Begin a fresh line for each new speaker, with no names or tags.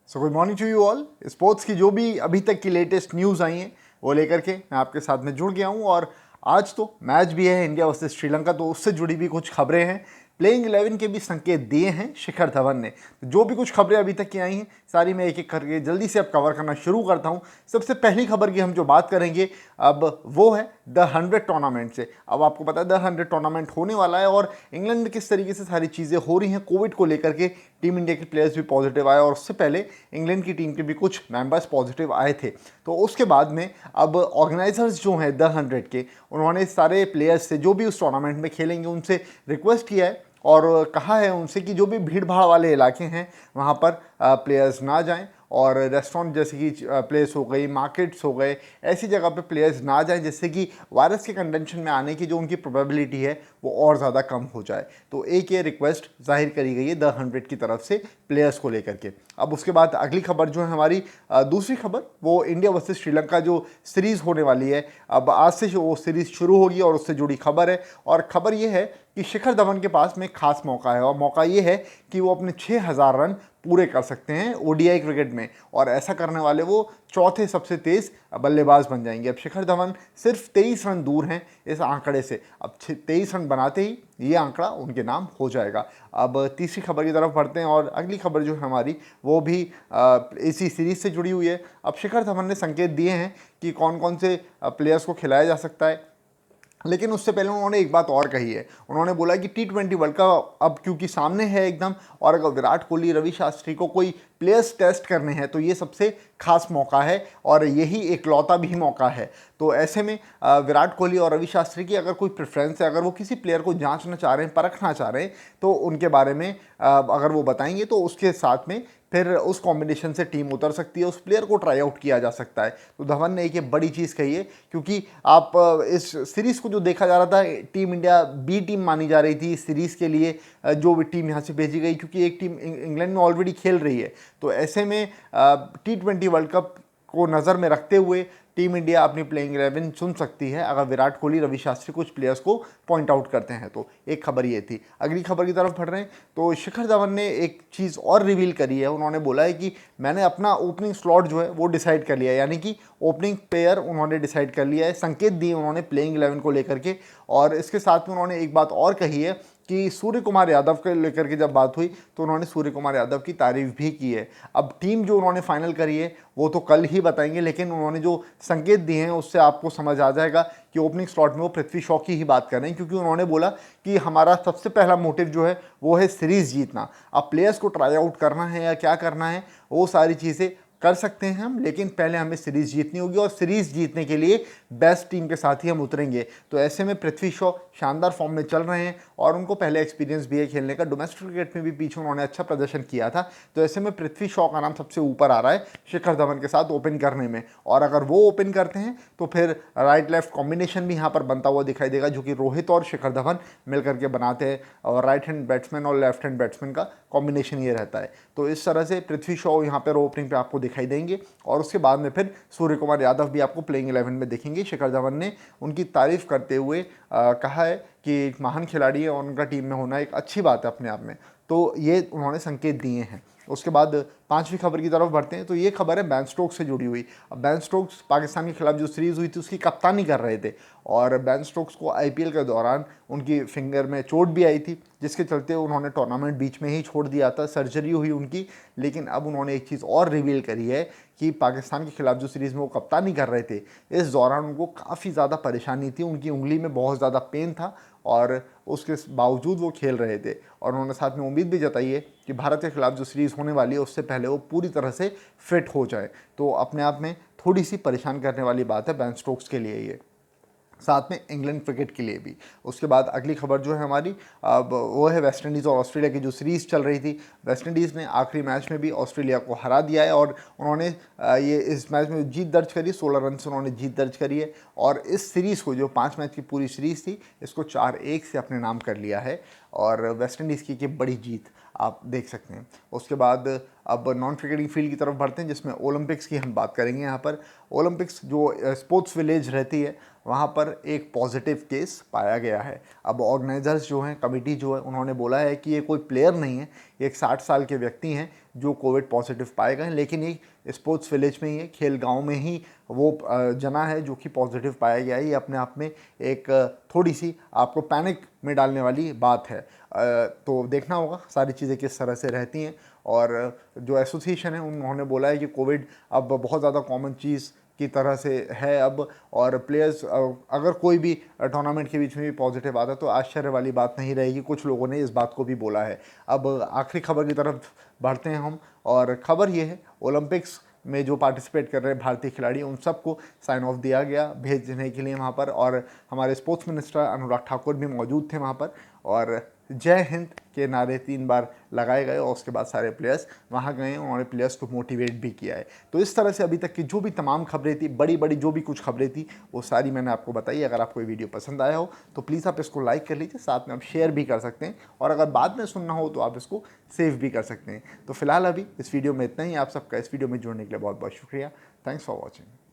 So good morning to you all. Sports की जो भी अभी तक की लेटेस्ट न्यूज़ आई हैं वो लेकर के मैं आपके साथ में जुड़ गया हूँ। और आज तो मैच भी है इंडिया वर्सेस श्रीलंका, तो उससे जुड़ी भी कुछ खबरें हैं। प्लेइंग 11 के भी संकेत दिए हैं शिखर धवन ने। तो जो भी कुछ खबरें अभी तक की आई हैं सारी मैं एक एक करके जल्दी से अब कवर करना शुरू करता हूँ। सबसे पहली खबर की हम जो बात करेंगे अब वो है द 100 टूर्नामेंट से। अब आपको पता है द 100 टूर्नामेंट होने वाला है और इंग्लैंड में किस तरीके से सारी चीज़ें हो रही हैं कोविड को लेकर के। टीम इंडिया के प्लेयर्स भी पॉजिटिव आए और उससे पहले इंग्लैंड की टीम के भी कुछ मेंबर्स पॉजिटिव आए थे। तो उसके बाद में अब ऑर्गेनाइजर्स जो हैं द 100 के, उन्होंने सारे प्लेयर्स से जो भी उस टूर्नामेंट में खेलेंगे उनसे रिक्वेस्ट किया है और कहा है उनसे कि जो भी भीड़ भाड़ वाले इलाके हैं वहाँ पर प्लेयर्स ना जाएं और रेस्टोरेंट जैसे कि प्लेस हो गई, मार्केट्स हो गए, ऐसी जगह पे प्लेयर्स ना जाएं जिससे कि वायरस के कंटेंशन में आने की जो उनकी प्रोबेबिलिटी है वो और ज़्यादा कम हो जाए। तो एक ये रिक्वेस्ट जाहिर करी गई है द 100 की तरफ से प्लेयर्स को लेकर के। अब उसके बाद अगली खबर जो है हमारी दूसरी खबर वो इंडिया वर्सेस श्रीलंका जो सीरीज़ होने वाली है, अब आज से वो सीरीज़ शुरू होगी और उससे जुड़ी खबर है। और खबर ये है कि शिखर धवन के पास में खास मौका है और मौका ये है कि वो अपने 6000 रन पूरे कर सकते हैं ओडीआई क्रिकेट में और ऐसा करने वाले वो चौथे सबसे तेज बल्लेबाज बन जाएंगे। अब शिखर धवन सिर्फ 23 रन दूर हैं इस आंकड़े से। अब 23 रन बनाते ही ये आंकड़ा उनके नाम हो जाएगा। अब तीसरी खबर की तरफ बढ़ते हैं और अगली खबर जो है हमारी वो भी इसी सीरीज से जुड़ी हुई है। अब शिखर धवन ने संकेत दिए हैं कि कौन कौन से प्लेयर्स को खिलाया जा सकता है, लेकिन उससे पहले उन्होंने एक बात और कही है। उन्होंने बोला कि T20 वर्ल्ड कप अब क्योंकि सामने है एकदम, और अगर विराट कोहली, रवि शास्त्री को कोई प्लेयर्स टेस्ट करने हैं तो ये सबसे खास मौका है और यही एकलौता भी मौका है। तो ऐसे में विराट कोहली और रवि शास्त्री की अगर कोई प्रेफरेंस है, अगर वो किसी प्लेयर को जांचना चाह रहे हैं, परखना चाह रहे हैं, तो उनके बारे में अगर वो बताएंगे तो उसके साथ में फिर उस कॉम्बिनेशन से टीम उतर सकती है, उस प्लेयर को ट्राई आउट किया जा सकता है। तो धवन ने एक ये बड़ी चीज़ कही है क्योंकि आप इस सीरीज़ को जो देखा जा रहा था, टीम इंडिया बी टीम मानी जा रही थी इस सीरीज़ के लिए जो भी टीम यहाँ से भेजी गई, क्योंकि एक टीम इंग्लैंड में ऑलरेडी खेल रही है। तो ऐसे में T20 वर्ल्ड कप को नज़र में रखते हुए टीम इंडिया अपनी प्लेइंग 11 चुन सकती है अगर विराट कोहली, रवि शास्त्री कुछ प्लेयर्स को पॉइंट आउट करते हैं। तो एक खबर ये थी। अगली खबर की तरफ बढ़ रहे हैं तो शिखर धवन ने एक चीज़ और रिवील करी है। उन्होंने बोला है कि मैंने अपना ओपनिंग स्लॉट जो है वो डिसाइड कर लिया है, यानी कि ओपनिंग प्लेयर उन्होंने डिसाइड कर लिया है। संकेत दिए उन्होंने प्लेइंग 11 को लेकर के। और इसके साथ में उन्होंने एक बात और कही है कि सूर्य कुमार यादव के लेकर के जब बात हुई तो उन्होंने सूर्य कुमार यादव की तारीफ भी की है। अब टीम जो उन्होंने फाइनल करी है वो तो कल ही बताएंगे, लेकिन उन्होंने जो संकेत दिए हैं उससे आपको समझ आ जाएगा कि ओपनिंग स्लॉट में वो पृथ्वी शॉ की ही बात कर रहे हैं, क्योंकि उन्होंने बोला कि हमारा सबसे पहला मोटिव जो है वो है सीरीज़ जीतना। अब प्लेयर्स को ट्राई आउट करना है या क्या करना है वो सारी चीज़ें कर सकते हैं हम, लेकिन पहले हमें सीरीज़ जीतनी होगी और सीरीज़ जीतने के लिए बेस्ट टीम के साथ ही हम उतरेंगे। तो ऐसे में पृथ्वी शॉ शानदार फॉर्म में चल रहे हैं और उनको पहले एक्सपीरियंस भी है खेलने का। डोमेस्टिक क्रिकेट में भी पीछे उन्होंने अच्छा प्रदर्शन किया था। तो ऐसे में पृथ्वी शॉ का नाम सबसे ऊपर आ रहा है शिखर धवन के साथ ओपन करने में। और अगर वो ओपन करते हैं तो फिर राइट लेफ्ट कॉम्बिनेशन भी यहाँ पर बनता हुआ दिखाई देगा, जो कि रोहित और शिखर धवन मिलकर के बनाते हैं और राइट हैंड बैट्समैन और लेफ्ट हैंड बैट्समैन का कॉम्बिनेशन ये रहता है। तो इस तरह से पृथ्वी शॉ यहाँ पर ओपनिंग पे आपको दिखाई देंगे और उसके बाद में फिर सूर्य कुमार यादव भी आपको प्लेइंग 11 में देखेंगे। शिखर धवन ने उनकी तारीफ करते हुए कहा है कि एक महान खिलाड़ी है और उनका टीम में होना एक अच्छी बात है अपने आप में। तो ये उन्होंने संकेत दिए हैं। उसके बाद पांचवी खबर की तरफ बढ़ते हैं तो ये खबर है बेन स्टोक्स से जुड़ी हुई। अब बेन स्टोक्स पाकिस्तान के खिलाफ जो सीरीज़ हुई थी उसकी कप्तानी कर रहे थे और बेन स्टोक्स को आईपीएल के दौरान उनकी फिंगर में चोट भी आई थी, जिसके चलते उन्होंने टूर्नामेंट बीच में ही छोड़ दिया था, सर्जरी हुई उनकी। लेकिन अब उन्होंने एक चीज़ और रिवील करी है कि पाकिस्तान के खिलाफ जो सीरीज़ में वो कप्तानी कर रहे थे इस दौरान उनको काफ़ी ज़्यादा परेशानी थी, उनकी उंगली में बहुत ज़्यादा पेन था और उसके बावजूद वो खेल रहे थे। और उन्होंने साथ में उम्मीद भी जताई है कि भारत के खिलाफ जो सीरीज़ होने वाली है उससे पहले वो पूरी तरह से फिट हो जाए। तो अपने आप में थोड़ी सी परेशान करने वाली बात है बेन स्टोक्स के लिए ये, साथ में इंग्लैंड क्रिकेट के लिए भी। उसके बाद अगली खबर जो है हमारी अब वो है वेस्ट इंडीज़ और ऑस्ट्रेलिया की जो सीरीज़ चल रही थी। वेस्ट इंडीज़ ने आखिरी मैच में भी ऑस्ट्रेलिया को हरा दिया है और उन्होंने ये इस मैच में जीत दर्ज करी, 16 रन से उन्होंने जीत दर्ज करी है और इस सीरीज़ को जो 5 मैच की पूरी सीरीज़ थी इसको 4-1 से अपने नाम कर लिया है और वेस्ट इंडीज़ की बड़ी जीत आप देख सकते हैं। उसके बाद अब नॉन क्रिकेटिंग फील्ड की तरफ बढ़ते हैं जिसमें ओलंपिक्स की हम बात करेंगे। यहाँ पर ओलंपिक्स जो स्पोर्ट्स विलेज रहती है वहाँ पर एक पॉजिटिव केस पाया गया है। अब ऑर्गेनाइजर्स जो हैं, कमिटी जो है, उन्होंने बोला है कि ये कोई प्लेयर नहीं है, ये एक 60 साल के व्यक्ति हैं जो कोविड पॉजिटिव पाए गए हैं, लेकिन ये स्पोर्ट्स विलेज में ही है, खेल गांव में ही वो जना है जो कि पॉजिटिव पाया गया है। ये अपने आप में एक थोड़ी सी आपको पैनिक में डालने वाली बात है। तो देखना होगा सारी चीज़ें किस तरह से रहती हैं। और जो एसोसिएशन है उन्होंने बोला है कि कोविड अब बहुत ज़्यादा कॉमन चीज़ की तरह से है अब, और प्लेयर्स अगर कोई भी टूर्नामेंट के बीच में भी पॉजिटिव आता है तो आश्चर्य वाली बात नहीं रहेगी। कुछ लोगों ने इस बात को भी बोला है। अब आखिरी खबर की तरफ बढ़ते हैं हम, और खबर ये है ओलंपिक्स में जो पार्टिसिपेट कर रहे हैं भारतीय खिलाड़ी, उन सबको साइन ऑफ दिया गया भेजने के लिए वहाँ पर, और हमारे स्पोर्ट्स मिनिस्टर अनुराग ठाकुर भी मौजूद थे वहाँ पर, और जय हिंद के नारे 3 बार लगाए गए, और उसके बाद सारे प्लेयर्स वहाँ गए, उन्होंने प्लेयर्स को मोटिवेट भी किया है। तो इस तरह से अभी तक की जो भी तमाम खबरें थी, बड़ी बड़ी जो भी कुछ खबरें थी, वो सारी मैंने आपको बताई। अगर आपको ये वीडियो पसंद आया हो तो प्लीज़ आप इसको लाइक कर लीजिए, साथ में आप शेयर भी कर सकते हैं, और अगर बाद में सुनना हो तो आप इसको सेव भी कर सकते हैं। तो फिलहाल अभी इस वीडियो में इतना ही। आप सबका इस वीडियो में जुड़ने के लिए बहुत बहुत शुक्रिया। Thanks for watching.